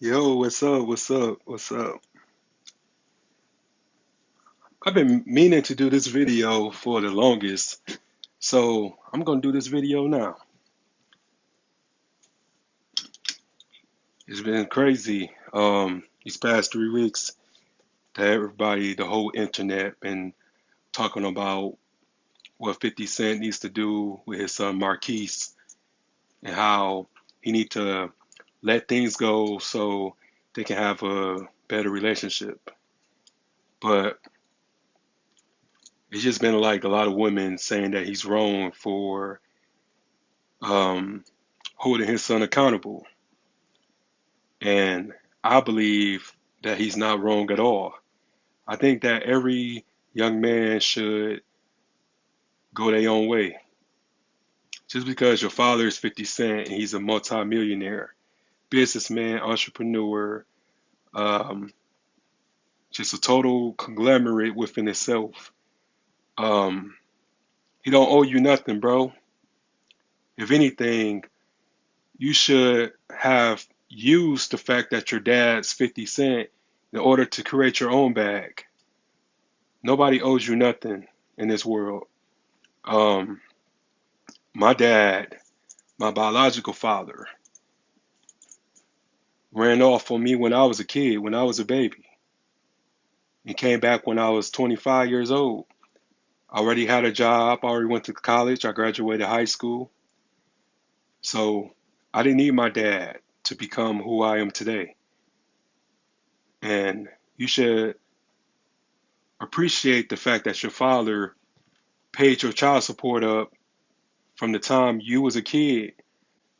Yo, what's up? What's up? What's up? I've been meaning to do this video for the longest, so I'm gonna do this video now. It's been crazy these past 3 weeks that everybody, the whole internet, been talking about what 50 Cent needs to do with his son Marquise and how he need to let things go so they can have a better relationship. But it's just been like a lot of women saying that he's wrong for um, holding his son accountable. And I believe that he's not wrong at all. I think that every young man should go their own way. Just because your father is 50 Cent and he's a multimillionaire, businessman, entrepreneur, um, just a total conglomerate within itself. Um, he don't owe you nothing, bro. If anything, you should have used the fact that your dad's 50 Cent in order to create your own bag. Nobody owes you nothing in this world. Um, my dad, my biological father, ran off on me when I was a kid, when I was a baby, and came back when I was 25 years old. I already had a job, I already went to college, I graduated high school. So I didn't need my dad to become who I am today. And you should appreciate the fact that your father paid your child support up from the time you was a kid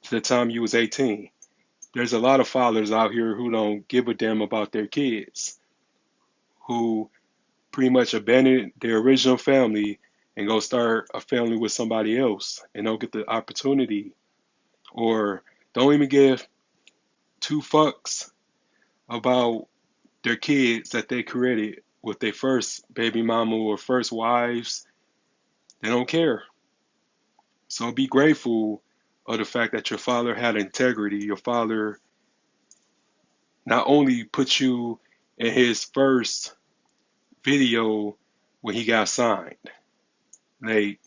to the time you was 18. There's a lot of fathers out here who don't give a damn about their kids, who pretty much abandon their original family and go start a family with somebody else and don't get the opportunity or don't even give two fucks about their kids that they created with their first baby mama or first wives. They don't care. So be grateful of the fact that your father had integrity. Your father not only put you in his first video when he got signed. Like,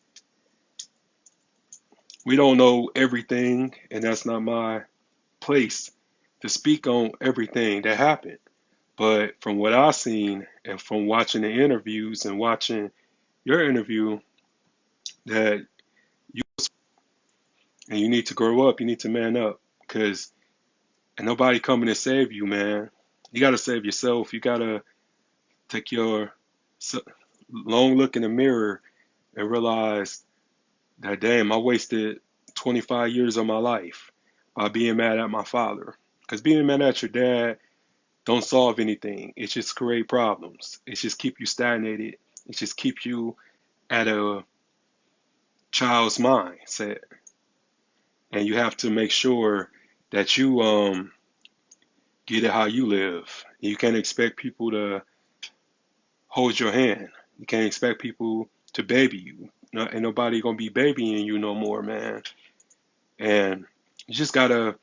we don't know everything, and that's not my place to speak on everything that happened. But from what I've seen and from watching the interviews and watching your interview, that you and you need to grow up, you need to man up, because ain't nobody coming to save you, man. You gotta save yourself. You gotta take your long look in the mirror and realize that damn, I wasted 25 years of my life by being mad at my father. Because being mad at your dad don't solve anything. It just create problems. It just keep you stagnated. It just keep you at a child's mindset. And you have to make sure that you get it how you live. You can't expect people to hold your hand. You can't expect people to baby you. No, ain't nobody gonna be babying you no more, man. And you just gotta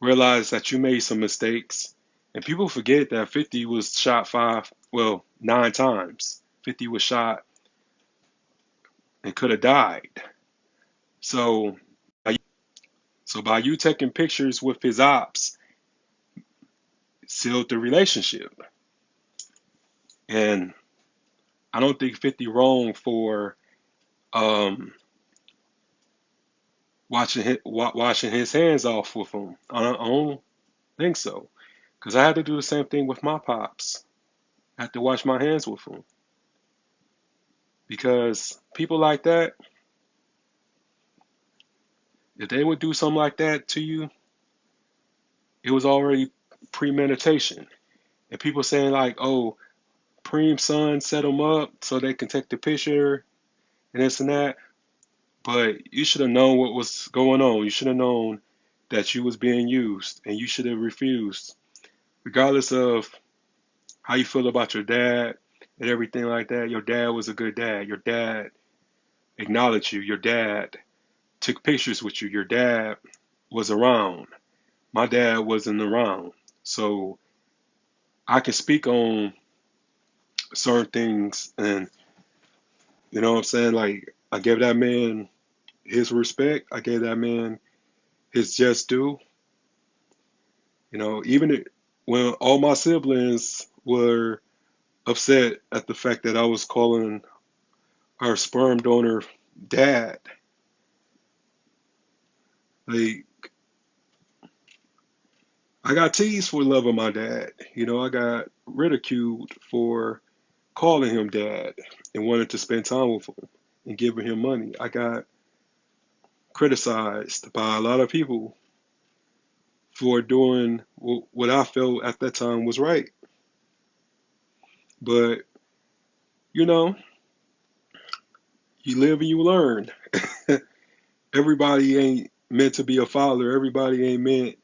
realize that you made some mistakes. And people forget that 50 was shot nine times. 50 was shot and could have died. So, so by you taking pictures with his ops, sealed the relationship. And I don't think 50 wrong for um, washing his hands off with him. I don't think so. Because I had to do the same thing with my pops. I had to wash my hands with him. Because people like that, if they would do something like that to you, it was already premeditation. And people saying like, "Oh, Preem's son set them up so they can take the picture and this and that." But you should have known what was going on. You should have known that you was being used, and you should have refused, regardless of how you feel about your dad and everything like that. Your dad was a good dad. Your dad acknowledged you. Your dad took pictures with you. Your dad was around. My dad wasn't around. So I can speak on certain things, and you know what I'm saying? Like, I gave that man his respect. I gave that man his just due. You know, when all my siblings were upset at the fact that I was calling our sperm donor dad, like, I got teased for loving my dad. You know, I got ridiculed for calling him dad and wanted to spend time with him and giving him money. I got criticized by a lot of people for doing what I felt at that time was right. But, you know, you live and you learn. Everybody ain't meant to be a father. Everybody ain't meant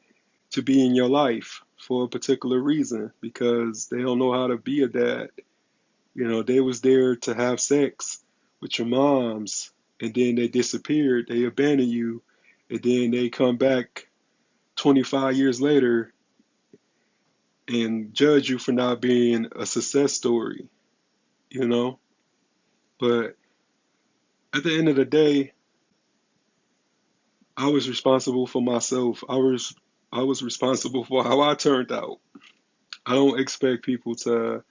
to be in your life for a particular reason because they don't know how to be a dad. You know, they was there to have sex with your moms and then they disappeared. They abandoned you and then they come back 25 years later and judge you for not being a success story, you know? But at the end of the day, I was responsible for myself. I was responsible for how I turned out. I don't expect people to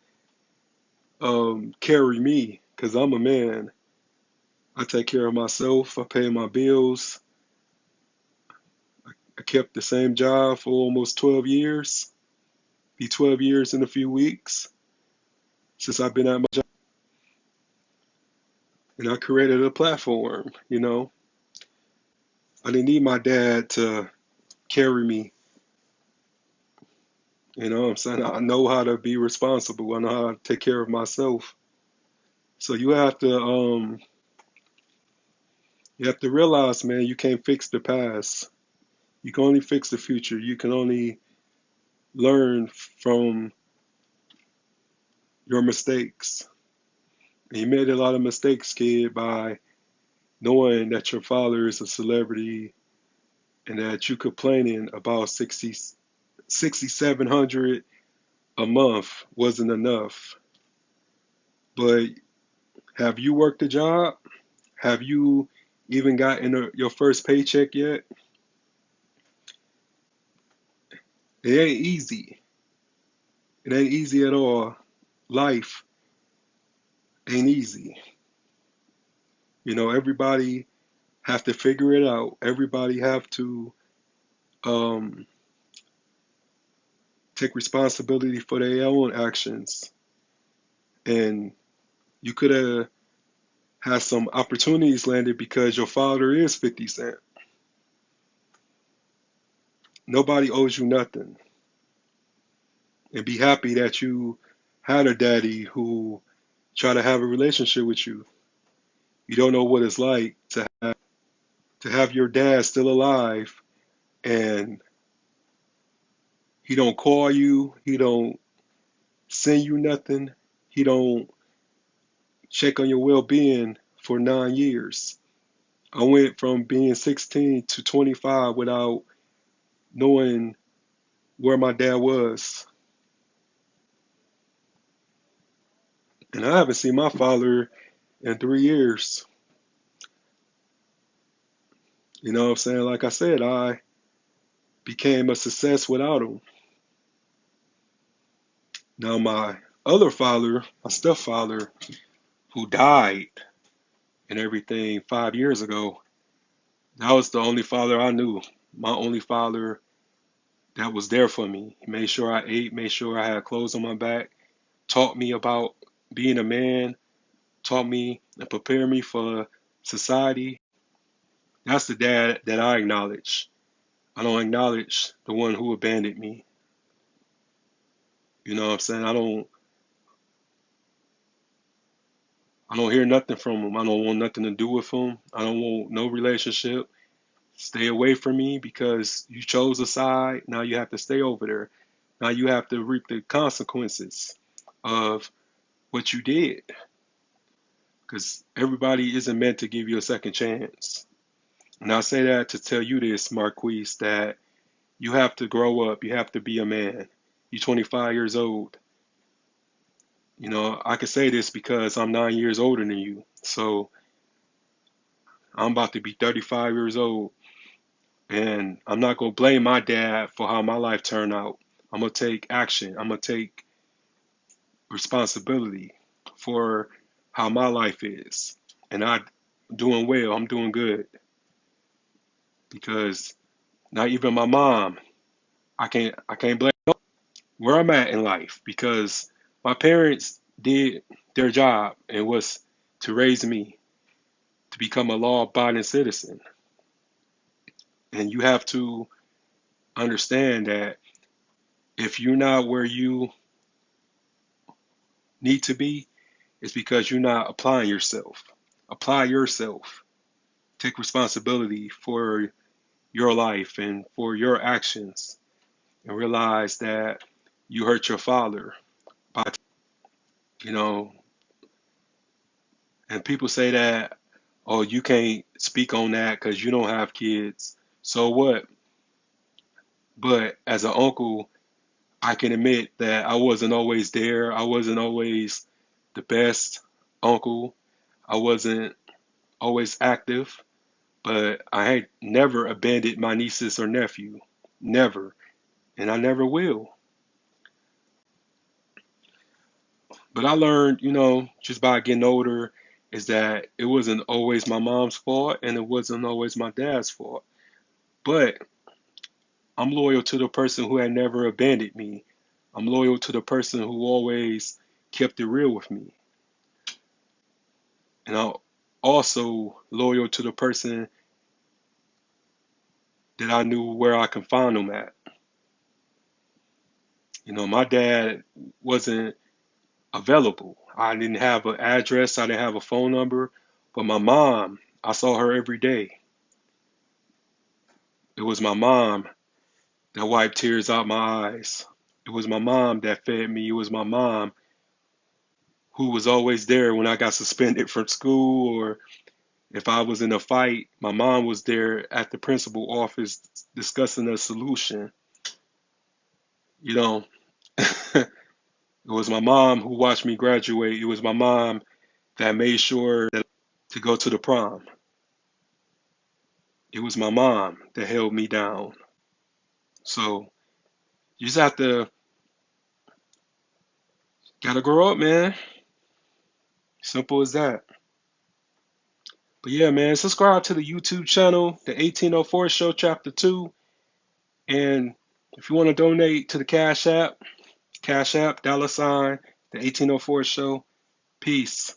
carry me because I'm a man. I take care of myself. I pay my bills. I kept the same job for almost 12 years. Be 12 years in a few weeks since I've been at my job. And I created a platform, you know. I didn't need my dad to carry me. You know what I'm saying? I know how to be responsible. I know how to take care of myself. So you have to realize, man, you can't fix the past. You can only fix the future. You can only learn from your mistakes. And you made a lot of mistakes, kid, by knowing that your father is a celebrity and that you complaining about 6,700 a month wasn't enough. But have you worked a job? Have you even gotten your first paycheck yet? It ain't easy. It ain't easy at all. Life ain't easy. You know, everybody have to figure it out. Everybody have to um, take responsibility for their own actions. And you could have had some opportunities landed because your father is 50 Cent. Nobody owes you nothing. And be happy that you had a daddy who tried to have a relationship with you. You don't know what it's like to have your dad still alive and he don't call you, he don't send you nothing, he don't check on your well-being for 9 years. I went from being 16 to 25 without knowing where my dad was. And I haven't seen my father in 3 years. You know what I'm saying? Like I said, I became a success without him. Now, my other father, my stepfather, who died and everything 5 years ago, that was the only father I knew. My only father that was there for me. He made sure I ate, made sure I had clothes on my back, taught me about being a man, taught me and prepared me for society. That's the dad that I acknowledge. I don't acknowledge the one who abandoned me. You know what I'm saying? I don't hear nothing from him. I don't want nothing to do with him. I don't want no relationship. Stay away from me because you chose a side. Now you have to stay over there. Now you have to reap the consequences of what you did. Because everybody isn't meant to give you a second chance. And I say that to tell you this, Marquise, that you have to grow up. You have to be a man. You're 25 years old. You know, I can say this because I'm 9 years older than you. So I'm about to be 35 years old. And I'm not going to blame my dad for how my life turned out. I'm going to take action. I'm going to take responsibility for how my life is. And I'm doing well. I'm doing good. Because not even my mom, I can't blame where I'm at in life because my parents did their job and was to raise me to become a law-abiding citizen. And you have to understand that if you're not where you need to be, it's because you're not applying yourself. Apply yourself. Take responsibility for your life and for your actions and realize that you hurt your father by, you know, and people say that, oh, you can't speak on that because you don't have kids. So what? But as an uncle, I can admit that I wasn't always there. I wasn't always the best uncle. I wasn't always active, but I had never abandoned my nieces or nephew. Never. And I never will. But I learned, just by getting older, is that it wasn't always my mom's fault and it wasn't always my dad's fault. But I'm loyal to the person who had never abandoned me. I'm loyal to the person who always kept it real with me. And I'm also loyal to the person that I knew where I can find them at. My dad wasn't available. I didn't have an address, I didn't have a phone number, but my mom, I saw her every day. It was my mom that wiped tears out my eyes. It was my mom that fed me. It was my mom who was always there when I got suspended from school or if I was in a fight. My mom was there at the principal office discussing a solution. You know, it was my mom who watched me graduate. It was my mom that made sure that to go to the prom. It was my mom that held me down. So you just have to gotta grow up, man. Simple as that. But yeah, man, subscribe to the YouTube channel, the 1804 Show Chapter 2. And if you want to donate to the Cash App, dollar sign, the 1804 Show. Peace.